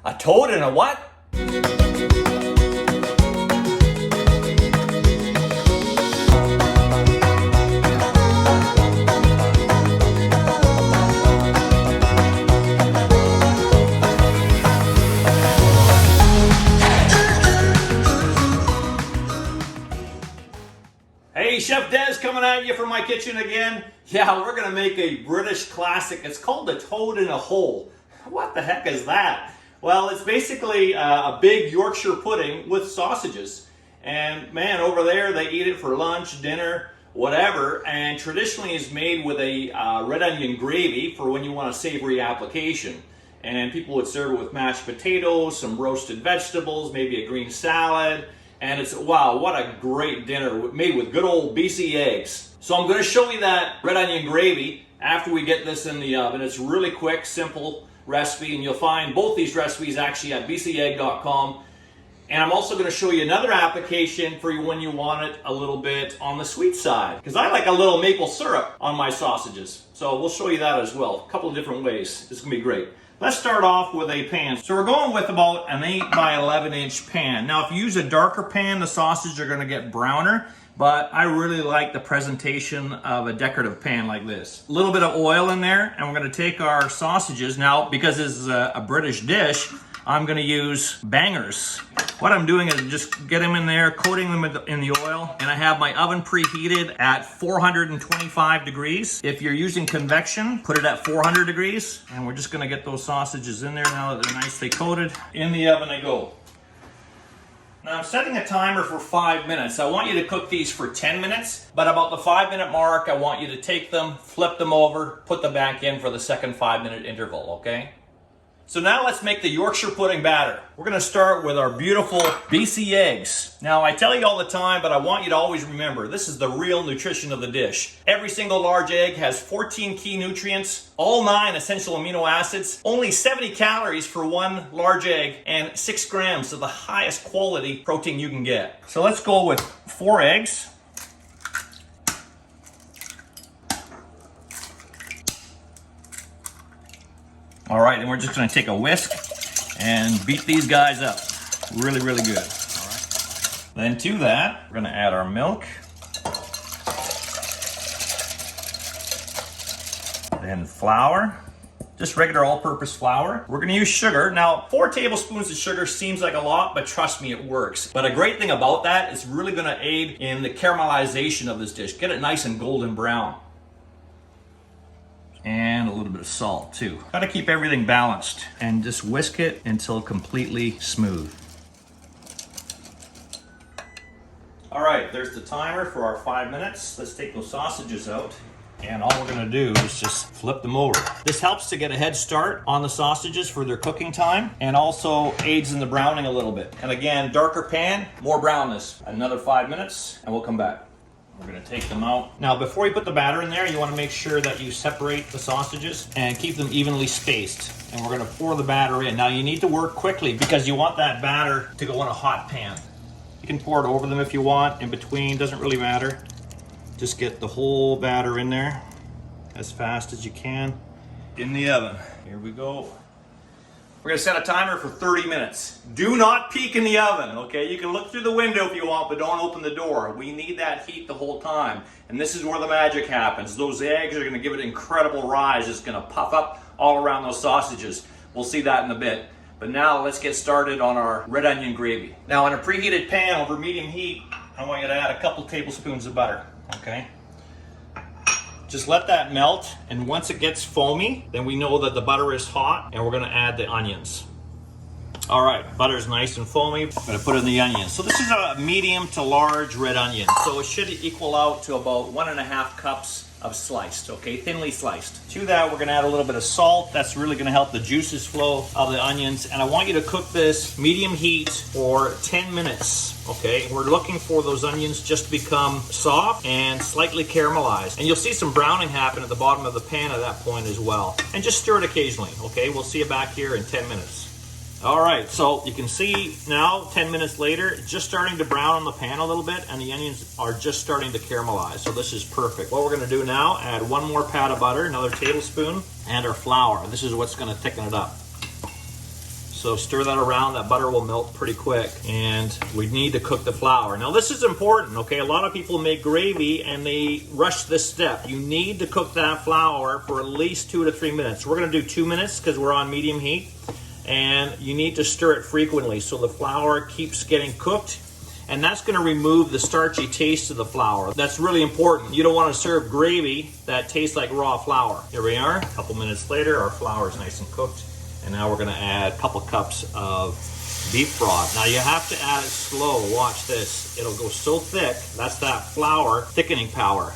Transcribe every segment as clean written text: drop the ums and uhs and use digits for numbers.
A toad and a what? Hey, Chef Des coming at you from my kitchen again. Yeah, we're gonna make a British classic. It's called the toad in a hole. What the heck is that? Well, it's basically a big Yorkshire pudding with sausages. And man, over there they eat it for lunch, dinner, whatever. And traditionally is made with a red onion gravy for when you want a savory application. And people would serve it with mashed potatoes, some roasted vegetables, maybe a green salad. And it's, wow, what a great dinner made with good old BC eggs. So I'm gonna show you that red onion gravy after we get this in the oven. It's really quick, simple recipe, and you'll find both these recipes actually at bcegg.com. And I'm also gonna show you another application for when you want it a little bit on the sweet side, because I like a little maple syrup on my sausages. So we'll show you that as well, a couple of different ways. It's gonna be great. Let's start off with a pan. So we're going with about an 8 by 11 inch pan. Now if you use a darker pan, the sausages are gonna get browner, but I really like the presentation of a decorative pan like this. A little bit of oil in there, and we're gonna take our sausages. Now, because this is a British dish, I'm gonna use bangers. What I'm doing is just get them in there, coating them in the oil, and I have my oven preheated at 425 degrees. If you're using convection, put it at 400 degrees, and we're just gonna get those sausages in there now that they're nicely coated. In the oven they go. Now I'm setting a timer for 5 minutes. I want you to cook these for 10 minutes, but about the 5-minute mark, I want you to take them, flip them over, put them back in for the second 5-minute interval, okay? So now let's make the Yorkshire pudding batter. We're gonna start with our beautiful BC eggs. Now I tell you all the time, but I want you to always remember, this is the real nutrition of the dish. Every single large egg has 14 key nutrients, all 9 essential amino acids, only 70 calories for one large egg, and 6 grams of the highest quality protein you can get. So let's go with 4 eggs. All right, and we're just gonna take a whisk and beat these guys up. Really, really good. All right. Then to that, we're gonna add our milk. Then flour, just regular all-purpose flour. We're gonna use sugar. Now, 4 tablespoons of sugar seems like a lot, but trust me, it works. But a great thing about that, it's really gonna aid in the caramelization of this dish. Get it nice and golden brown. And a little bit of salt too. Gotta keep everything balanced and just whisk it until completely smooth. All right, there's the timer for our 5 minutes. Let's take those sausages out. And all we're gonna do is just flip them over. This helps to get a head start on the sausages for their cooking time, and also aids in the browning a little bit. And again, darker pan, more brownness. Another 5 minutes, and we'll come back. We're gonna take them out. Now, before you put the batter in there, you wanna make sure that you separate the sausages and keep them evenly spaced. And we're gonna pour the batter in. Now, you need to work quickly because you want that batter to go in a hot pan. You can pour it over them if you want, in between, doesn't really matter. Just get the whole batter in there as fast as you can. In the oven. Here we go. We're gonna set a timer for 30 minutes. Do not peek in the oven, okay? You can look through the window if you want, but don't open the door. We need that heat the whole time. And this is where the magic happens. Those eggs are gonna give it an incredible rise. It's gonna puff up all around those sausages. We'll see that in a bit. But now let's get started on our red onion gravy. Now in a preheated pan over medium heat, I want you to add a couple tablespoons of butter, okay? Just let that melt, and once it gets foamy, then we know that the butter is hot, and we're gonna add the onions. All right, butter's nice and foamy. I'm gonna put in the onions. So this is a medium to large red onion. So it should equal out to about 1.5 cups of sliced, okay, thinly sliced. To that, we're gonna add a little bit of salt. That's really gonna help the juices flow of the onions. And I want you to cook this medium heat for 10 minutes, okay? We're looking for those onions just to become soft and slightly caramelized. And you'll see some browning happen at the bottom of the pan at that point as well. And just stir it occasionally, okay? We'll see you back here in 10 minutes. All right, so you can see now, 10 minutes later, it's just starting to brown on the pan a little bit, and the onions are just starting to caramelize, so this is perfect. What we're gonna do now, add 1 more pat of butter, another tablespoon, and our flour. This is what's gonna thicken it up. So stir that around, that butter will melt pretty quick. And we need to cook the flour. Now this is important, okay? A lot of people make gravy and they rush this step. You need to cook that flour for at least 2 to 3 minutes. We're gonna do 2 minutes because we're on medium heat. And you need to stir it frequently so the flour keeps getting cooked. And that's going to remove the starchy taste of the flour. That's really important. You don't want to serve gravy that tastes like raw flour. Here we are, a couple minutes later, our flour is nice and cooked. And now we're going to add a couple cups of beef broth. Now you have to add it slow. Watch this. It'll go so thick. That's that flour thickening power.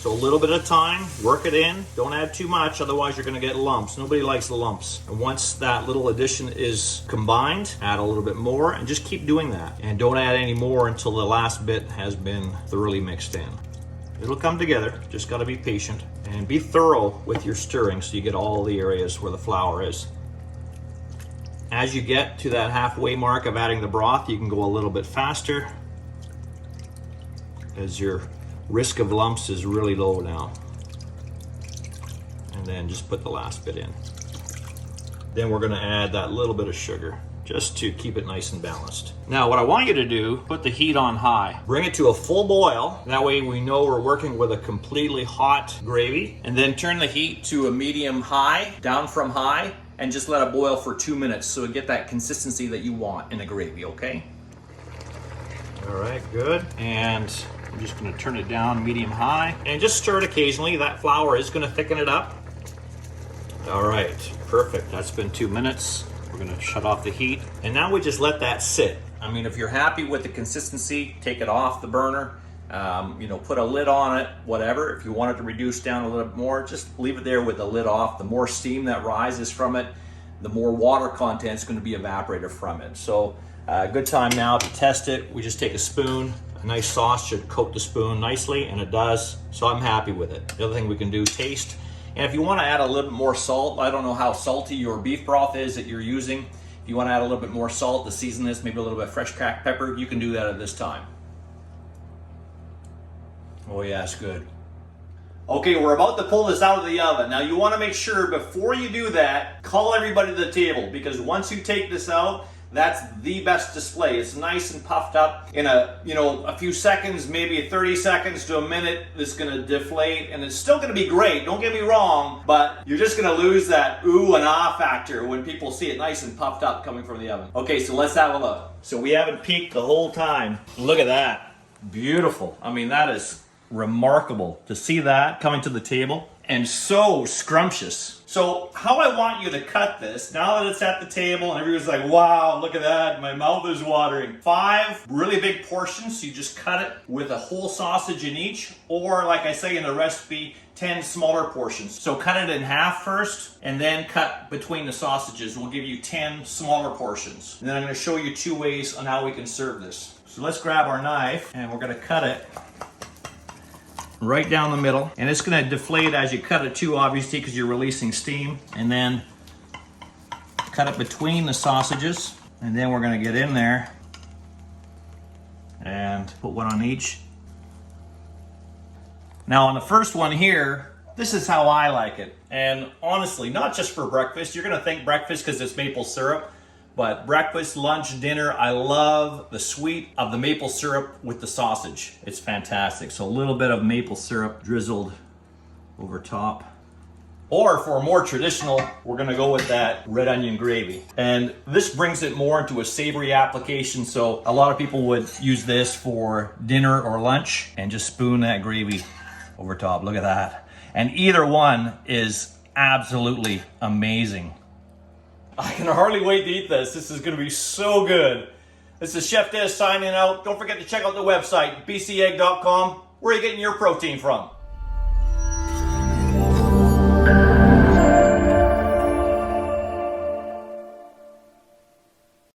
So a little bit of time, work it in. Don't add too much, otherwise you're gonna get lumps. Nobody likes the lumps. And once that little addition is combined, add a little bit more and just keep doing that. And don't add any more until the last bit has been thoroughly mixed in. It'll come together, just gotta be patient. And be thorough with your stirring so you get all the areas where the flour is. As you get to that halfway mark of adding the broth, you can go a little bit faster as your risk of lumps is really low now. And then just put the last bit in. Then we're gonna add that little bit of sugar just to keep it nice and balanced. Now what I want you to do, put the heat on high. Bring it to a full boil. That way we know we're working with a completely hot gravy. And then turn the heat to a medium high, down from high, and just let it boil for 2 minutes so you get that consistency that you want in a gravy, okay? All right, good. And I'm just gonna turn it down medium high and just stir it occasionally. That flour is gonna thicken it up. All right, perfect. That's been 2 minutes. We're gonna shut off the heat. And now we just let that sit. I mean, if you're happy with the consistency, take it off the burner. You know, put a lid on it, whatever. If you want it to reduce down a little bit more, just leave it there with the lid off. The more steam that rises from it, the more water content is gonna be evaporated from it. So good time now to test it. We just take a spoon. A nice sauce should coat the spoon nicely, and it does, so I'm happy with it. The other thing we can do, taste. And if you want to add a little bit more salt, I don't know how salty your beef broth is that you're using. If you want to add a little bit more salt to season this, maybe a little bit of fresh cracked pepper, you can do that at this time. Oh yeah, it's good. Okay, we're about to pull this out of the oven. Now you want to make sure before you do that, call everybody to the table, because once you take this out, that's the best display. It's nice and puffed up. In a few seconds, maybe 30 seconds to a minute, it's gonna deflate, and it's still gonna be great, don't get me wrong, but you're just gonna lose that ooh and ah factor when people see it nice and puffed up coming from the oven. Okay, so let's have a look. So we haven't peeked the whole time. Look at that, beautiful. I mean, that is remarkable to see that coming to the table, and so scrumptious. So how I want you to cut this, now that it's at the table and everyone's like, wow, look at that, my mouth is watering. 5 really big portions, so you just cut it with a whole sausage in each, or like I say in the recipe, 10 smaller portions. So cut it in half first, and then cut between the sausages. We'll give you 10 smaller portions. And then I'm gonna show you 2 ways on how we can serve this. So let's grab our knife, and we're gonna cut it right down the middle, and it's going to deflate as you cut it too, obviously, because you're releasing steam. And then cut it between the sausages, and then we're going to get in there and put one on each. Now on the first one here, this is how I like it, and honestly, not just for breakfast. You're going to think breakfast because it's maple syrup, but breakfast, lunch, dinner, I love the sweet of the maple syrup with the sausage. It's fantastic. So a little bit of maple syrup drizzled over top. Or for more traditional, we're gonna go with that red onion gravy. And this brings it more into a savory application. So a lot of people would use this for dinner or lunch and just spoon that gravy over top. Look at that. And either one is absolutely amazing. I can hardly wait to eat this. This is going to be so good. This is Chef Des signing out. Don't forget to check out the website, bcegg.com. Where are you getting your protein from?